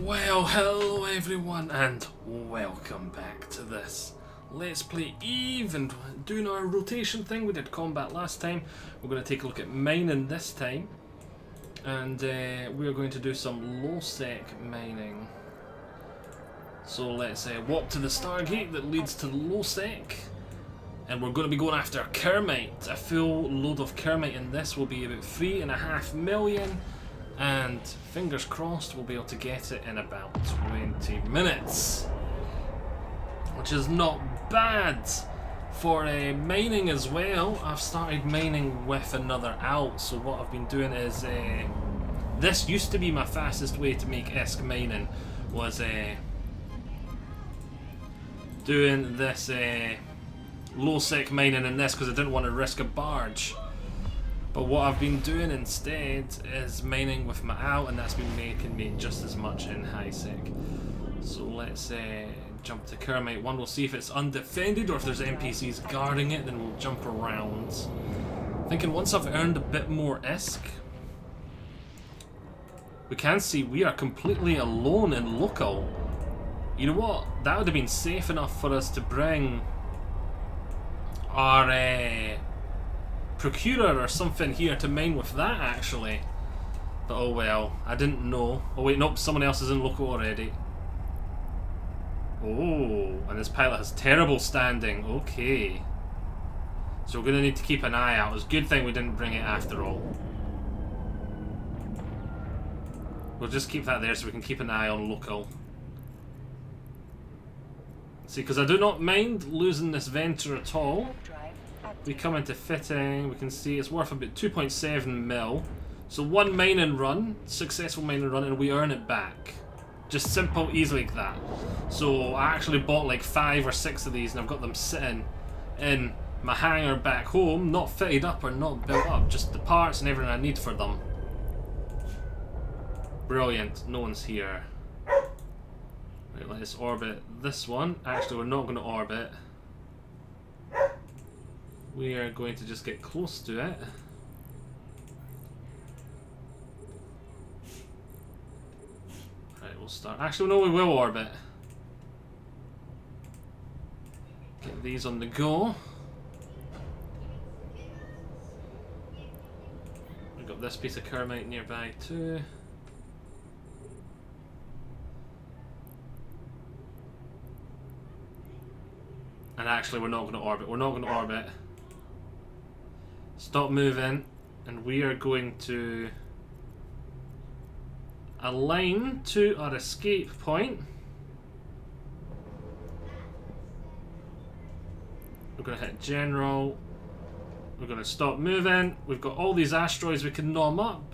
Well, hello everyone and welcome back to this Let's Play Eve, and doing our rotation thing. We did combat last time. We're going to take a look at mining this time, and we are going to do some low-sec mining. So let's walk to the Stargate that leads to low-sec, and we're going to be going after Kermite. A full load of Kermite in this will be about 3.5 million. And fingers crossed we'll be able to get it in about 20 minutes, which is not bad for mining as well. I've started mining with another alt, so what I've been doing is this used to be my fastest way to make ESC mining, was doing this low-sec mining in this because I didn't want to risk a barge. But what I've been doing instead is mining with my alt, and that's been making me just as much in high sec. So let's jump to Kermite 1. We'll see if it's undefended or if there's NPCs guarding it, then we'll jump around. Thinking once I've earned a bit more ESC, we can see we are completely alone in local. You know what? That would have been safe enough for us to bring our procurer or something here to mine with that, actually. But oh well, I didn't know. Oh wait, nope, someone else is in local already. Oh, and this pilot has terrible standing. Okay, so we're gonna need to keep an eye out. It's a good thing we didn't bring it after all. We'll just keep that there so we can keep an eye on local. See, because I do not mind losing this Venture at all. We come into fitting, we can see it's worth about 2.7 mil. So one mining run, successful mining run, and we earn it back. Just simple, easy like that. So I actually bought like 5 or 6 of these, and I've got them sitting in my hangar back home, not fitted up or not built up, just the parts and everything I need for them. Brilliant, no one's here. Right, let's orbit this one. Actually, we're not going to orbit. We are going to just get close to it. Right, we'll start. Actually, no, we will orbit. Get these on the go. We've got this piece of Kermite nearby too. And actually, we're not going to orbit. We're not going to orbit. Stop moving, and we are going to align to our escape point. We're going to hit general. We're going to stop moving. We've got all these asteroids we can nom up.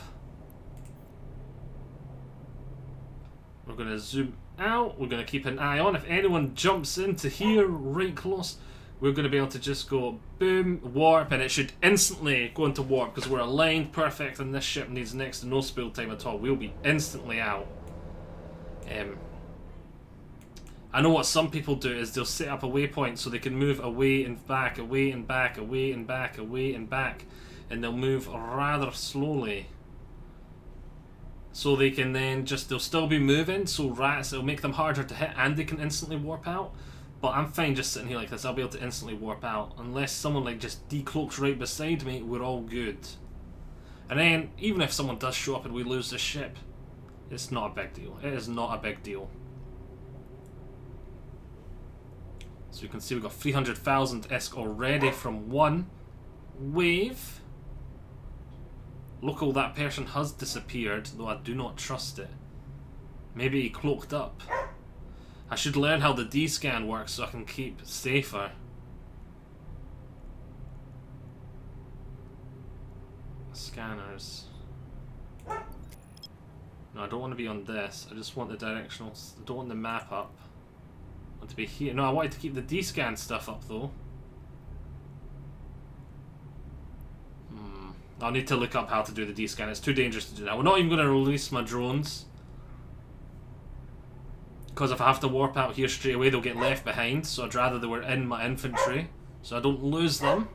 We're going to zoom out. We're going to keep an eye on. If anyone jumps into here right close, we're going to be able to just go boom, warp, and it should instantly go into warp because we're aligned perfect, and this ship needs next to no spool time at all. We'll be instantly out. I know what some people do is they'll set up a waypoint so they can move away and back, away and back, away and back, away and back, and they'll move rather slowly. So they can then they'll still be moving, so rats, it'll make them harder to hit and they can instantly warp out. But I'm fine just sitting here like this. I'll be able to instantly warp out. Unless someone like just decloaks right beside me, we're all good. And then, even if someone does show up and we lose the ship, it's not a big deal. It is not a big deal. So you can see we've got 300,000 ESC already from one wave. Local, that person has disappeared, though I do not trust it. Maybe he cloaked up. I should learn how the D-scan works so I can keep safer. Scanners. No, I don't want to be on this. I just want the directional. I don't want the map up. I want to be here. No, I wanted to keep the D-scan stuff up though. I'll need to look up how to do the D-scan. It's too dangerous to do that. We're not even going to release my drones, because if I have to warp out here straight away, they'll get left behind. So I'd rather they were in my infantry, so I don't lose them.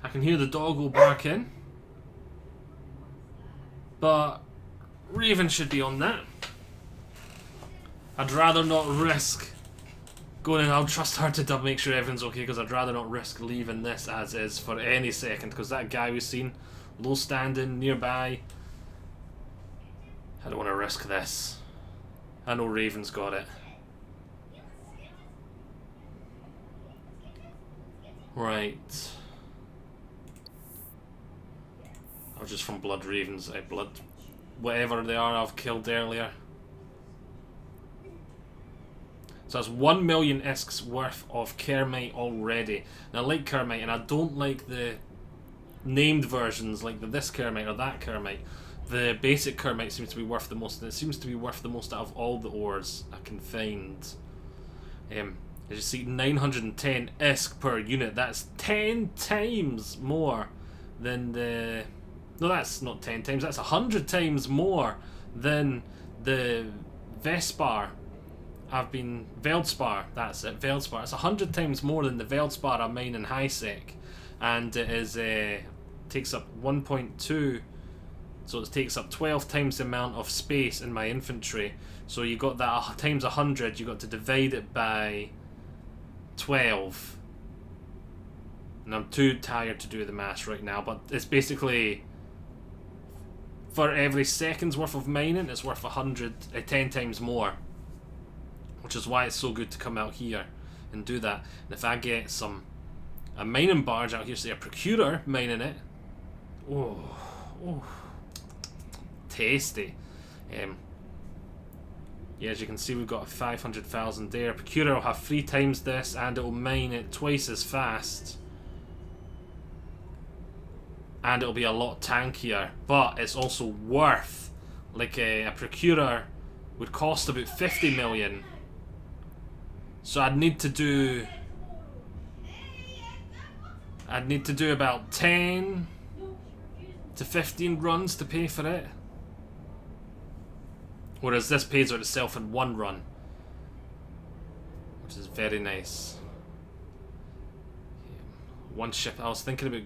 I can hear the doggo barking. But Raven should be on that. I'd rather not risk going in. I'll trust her to make sure everything's okay, because I'd rather not risk leaving this as is for any second, because that guy we've seen low standing nearby, I don't want to risk this. I know Raven's got it. Right. Or just from blood ravens, blood, whatever they are I've killed earlier. So that's 1 million ISKs worth of Kermite already. Now I like Kermite, and I don't like the named versions like this Kermite or that Kermite. The basic Kermite seems to be worth the most, and it seems to be worth the most out of all the ores I can find. As you see, 910 ISK per unit. That's 10 times more than the... No, that's not 10 times, that's 100 times more than the Vespar. Veldspar, that's it, Veldspar. It's 100 times more than the Veldspar I mine in high sec. And it is, takes up 1.2, so it takes up 12 times the amount of space in my inventory. So you got that times 100, you got to divide it by 12. And I'm too tired to do the maths right now, but it's basically, for every second's worth of mining, it's worth 10 times more. Which is why it's so good to come out here and do that. And if I get a mining barge out here, say a procurer mining it, oh, tasty. Yeah, as you can see, we've got 500,000 there. Procurer will have 3 times this, and it will mine it twice as fast. And it'll be a lot tankier, but it's also worth, like a procurer would cost about 50 million. So I'd need to do about 10 to 15 runs to pay for it. Whereas this pays for itself in 1 run, which is very nice. One ship, I was thinking about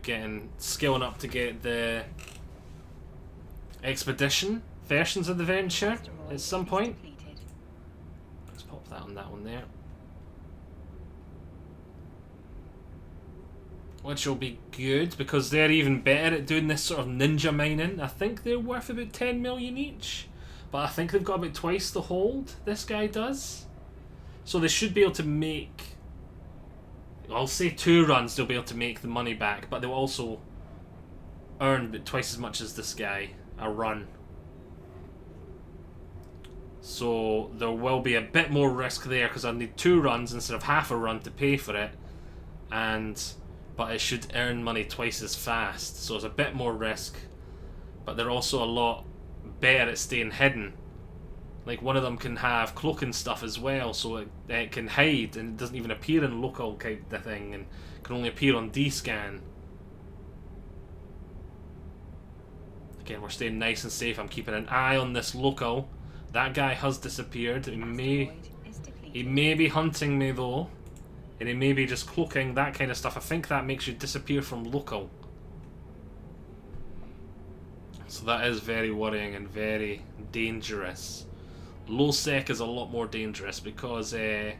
scaling up to get the expedition versions of the venture at some point. Let's pop that on that one there. Which will be good, because they're even better at doing this sort of ninja mining. I think they're worth about 10 million each, but I think they've got about twice the hold this guy does. So they should be able to make, I'll say 2 runs they'll be able to make the money back, but they'll also earn about twice as much as this guy a run. So there will be a bit more risk there, because I need 2 runs instead of half a run to pay for it, but it should earn money twice as fast, so it's a bit more risk, but they're also a lot better at staying hidden. Like, one of them can have cloaking stuff as well, so it can hide and it doesn't even appear in local kind of thing, and can only appear on D-scan. Again, we're staying nice and safe. I'm keeping an eye on this local. That guy has disappeared. He may be hunting me though. And he may be just cloaking, that kind of stuff. I think that makes you disappear from local. So that is very worrying and very dangerous. Low sec is a lot more dangerous, because there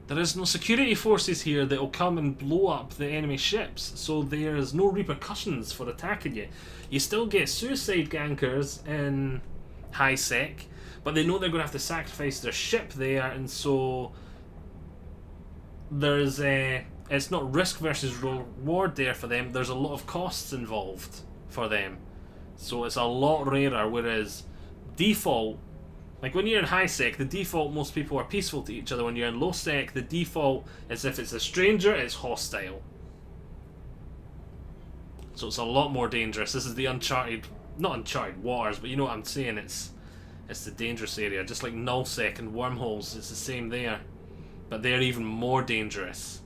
is no security forces here that will come and blow up the enemy ships. So there's no repercussions for attacking you. You still get suicide gankers in high sec, but they know they're going to have to sacrifice their ship there, and so there's it's not risk versus reward there for them. There's a lot of costs involved for them, so it's a lot rarer. Whereas default, like when you're in high sec, the default, most people are peaceful to each other. When you're in low sec, the default is if it's a stranger, it's hostile. So it's a lot more dangerous. This is the not uncharted waters, but you know what I'm saying. It's the dangerous area, just like nullsec and wormholes. It's the same there. But they're even more dangerous.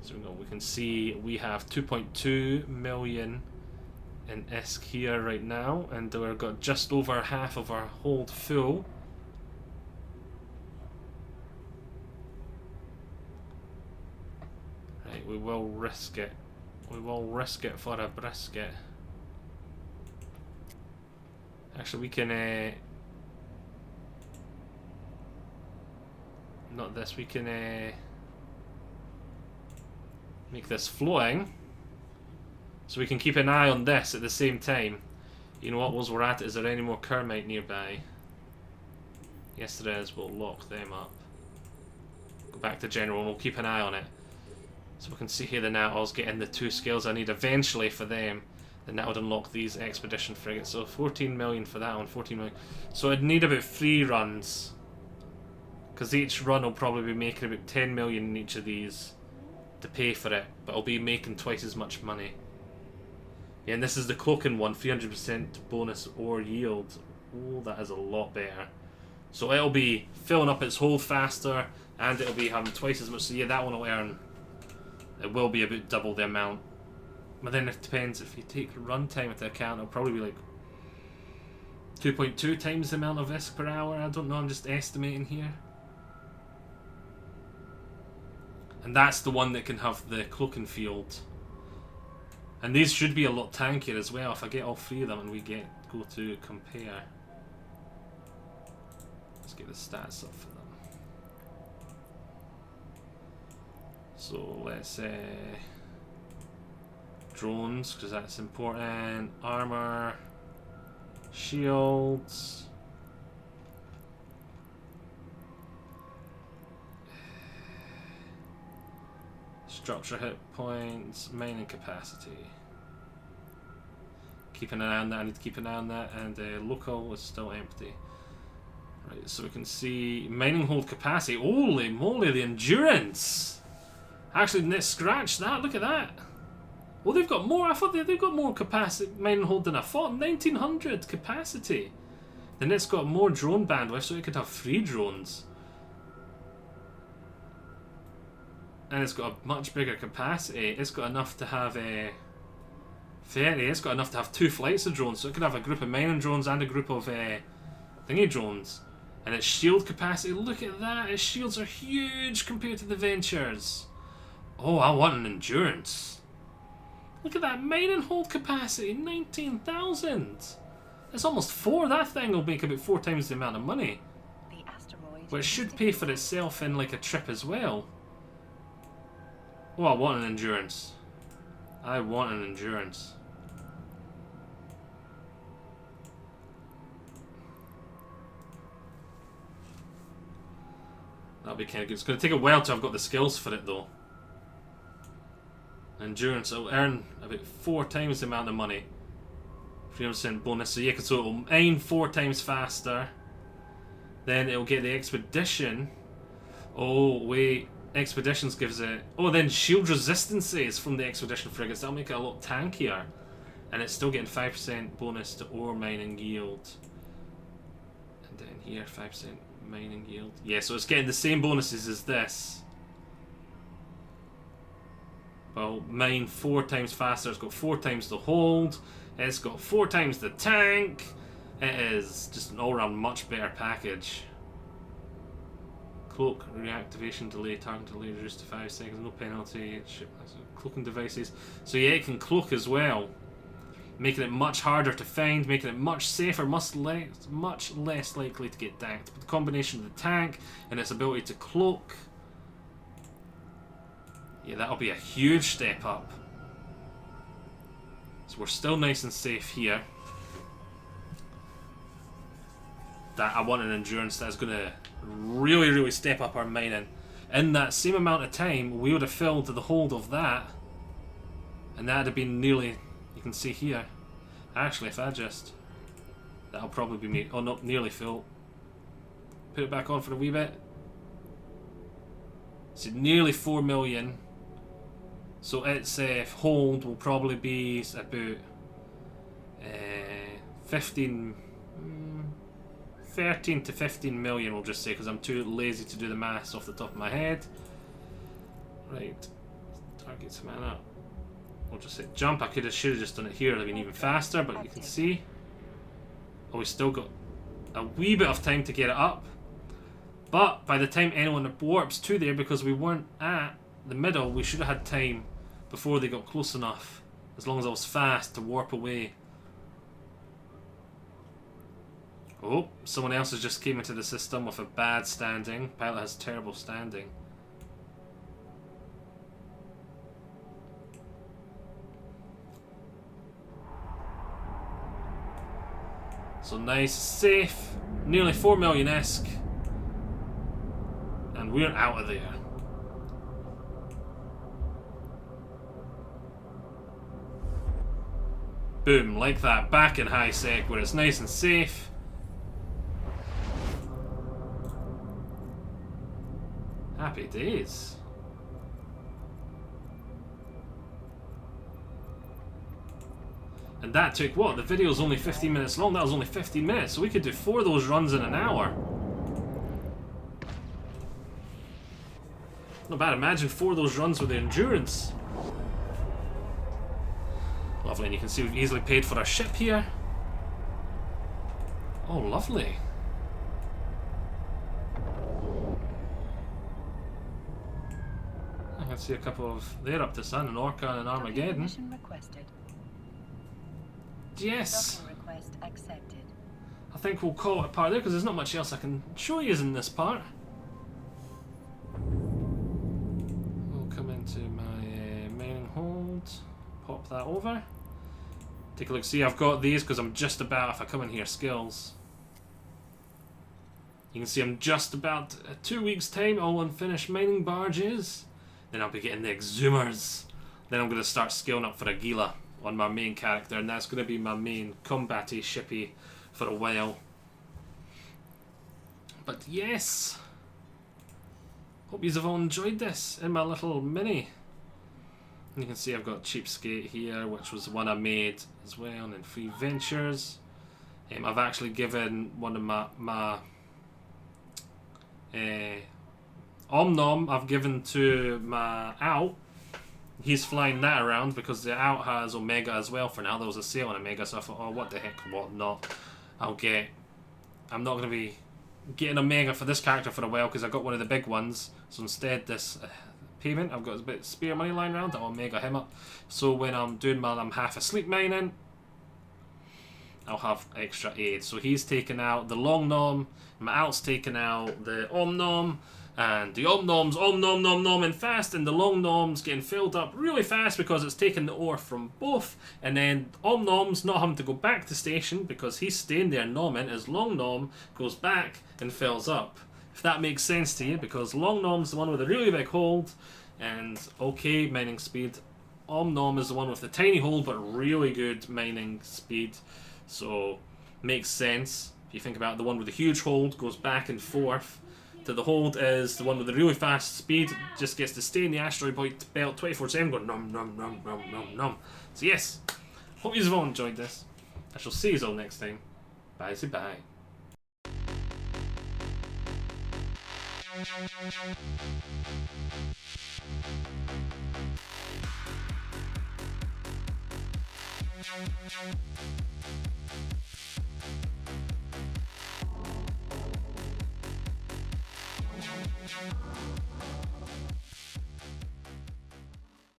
So we can see we have 2.2 million in ISK here right now, and we've got just over half of our hold full. Right, we will risk it. We will risk it for a brisket. Actually, we can... not this, we can make this floating. So we can keep an eye on this at the same time. You know what, whilst we're at it, is there any more Kermite nearby? Yes there is, we'll lock them up. Go back to general and we'll keep an eye on it. So we can see here the Natals getting the 2 skills I need eventually for them. Then that would unlock these expedition frigates. So 14 million for that one, 14 million. So I'd need about 3 runs. Because each run will probably be making about 10 million in each of these to pay for it. But I'll be making twice as much money. Yeah, and this is the cloaking one, 300% bonus or yield. Oh, that is a lot better. So it'll be filling up its hold faster, and it'll be having twice as much. So yeah, that one will earn... it will be about double the amount. But then it depends, if you take runtime into account, it'll probably be like 2.2 times the amount of ISK per hour. I don't know, I'm just estimating here. And that's the one that can have the cloaking field. And these should be a lot tankier as well if I get all 3 of them and we go to compare. Let's get the stats up for them. So let's drones, because that's important. Armor, shields, structure hit points, mining capacity. Keeping an eye on that. I need to keep an eye on that. And local is still empty. Right, so we can see mining hold capacity. Holy moly, the endurance! Actually, let's scratch that. Look at that. Oh, they've got more. I thought they've got more capacity mining hold than I thought. 1900 capacity. Then it's got more drone bandwidth, so it could have 3 drones. And it's got a much bigger capacity. It's got enough to have a 30. It's got enough to have 2 flights of drones, so it could have a group of mining drones and a group of thingy drones. And its shield capacity, look at that. Its shields are huge compared to the Ventures. Oh, I want an endurance. Look at that mining hold capacity, 19,000. It's almost 4. That thing will make about 4 times the amount of money. But it should pay for itself in like a trip as well. Oh, I want an endurance. I want an endurance. That'll be kind of good. It's going to take a while till I've got the skills for it though. Endurance, it'll earn about 4 times the amount of money. 300% bonus, so yeah, so it'll mine 4 times faster. Then it'll get the expedition. Oh, wait. Expeditions gives it... oh, then shield resistances from the expedition frigates. That'll make it a lot tankier. And it's still getting 5% bonus to ore mining yield. And then here, 5% mining yield. Yeah, so it's getting the same bonuses as this. Well, mine 4 times faster. It's got 4 times the hold. It's got 4 times the tank. It is just an all-round much better package. Cloak, reactivation delay, target delay reduced to 5 seconds, no penalty, cloaking devices. So yeah, it can cloak as well. Making it much harder to find, making it much safer, much less likely to get danked. But the combination of the tank and its ability to cloak, yeah, that'll be a huge step up. So we're still nice and safe here. That I want an endurance that's going to really step up our mining. In that same amount of time, we would have filled the hold of that, and that'd have been nearly, you can see here. Actually, if I just, that'll probably be me. Oh no, nearly full. Put it back on for a wee bit. So nearly 4 million. So its hold will probably be about 13 to 15 million, we'll just say, because I'm too lazy to do the maths off the top of my head. Right, target's mana. We'll just say jump. I should have just done it here, it'd have been even faster, but you can see. Oh, we still got a wee bit of time to get it up. But by the time anyone warps to there, because we weren't at the middle, we should have had time before they got close enough, as long as I was fast to warp away. Oh, someone else has just came into the system with a bad standing. Pilot has terrible standing. So nice, safe, nearly 4 million-esque, and we're out of there. Boom, like that, back in high sec where it's nice and safe. Happy days. And that took what? The video's only 15 minutes long. That was only 15 minutes, so we could do 4 of those runs in an hour. Not bad. Imagine 4 of those runs with the endurance. Lovely, and you can see we've easily paid for our ship here. Oh, lovely. I can see a couple of... They're up to Sun, an Orca and an Armageddon. Mission requested. Yes. Docking request accepted. I think we'll call it a part there because there's not much else I can show you in this part. We'll come into my mining hold, pop that over. Take a look. See, I've got these because I'm just about, if I come in here, skills. You can see I'm just about 2 weeks' time, all unfinished mining barges. Then I'll be getting the exhumers. Then I'm going to start scaling up for Aguila on my main character, and that's going to be my main combat-y shippy for a while. But yes, hope you've all enjoyed this in my little mini. And you can see I've got Cheapskate here, which was the one I made as well, and then Free Ventures. I've actually given one of my Omnom I've given to my Out. He's flying that around because the Out has Omega as well for now. There was a sale on Omega, so I thought, oh, what the heck, what not? I'm not going to be getting Omega for this character for a while because I got one of the big ones. So instead, this payment, I've got a bit of spare money lying around. I'll Omega him up. So when I'm doing my I'm half asleep mining, I'll have extra aid. So he's taken out the Long Nom, my Out's taken out the Omnom. And the Omnom's Nom and fast, and the Long Nom's getting filled up really fast because it's taking the ore from both. And then Omnom's not having to go back to station because he's staying there nomming as Long Nom goes back and fills up. If that makes sense to you, because Long Nom's the one with a really big hold, and okay, mining speed. Omnom is the one with the tiny hold but really good mining speed. So, makes sense. If you think about it, the one with the huge hold goes back and forth. To the hold is the one with the really fast speed, just gets to stay in the asteroid belt 24/7 going nom nom nom nom nom nom. So yes, hope you've all enjoyed this. I shall see you all next time. Bye bye.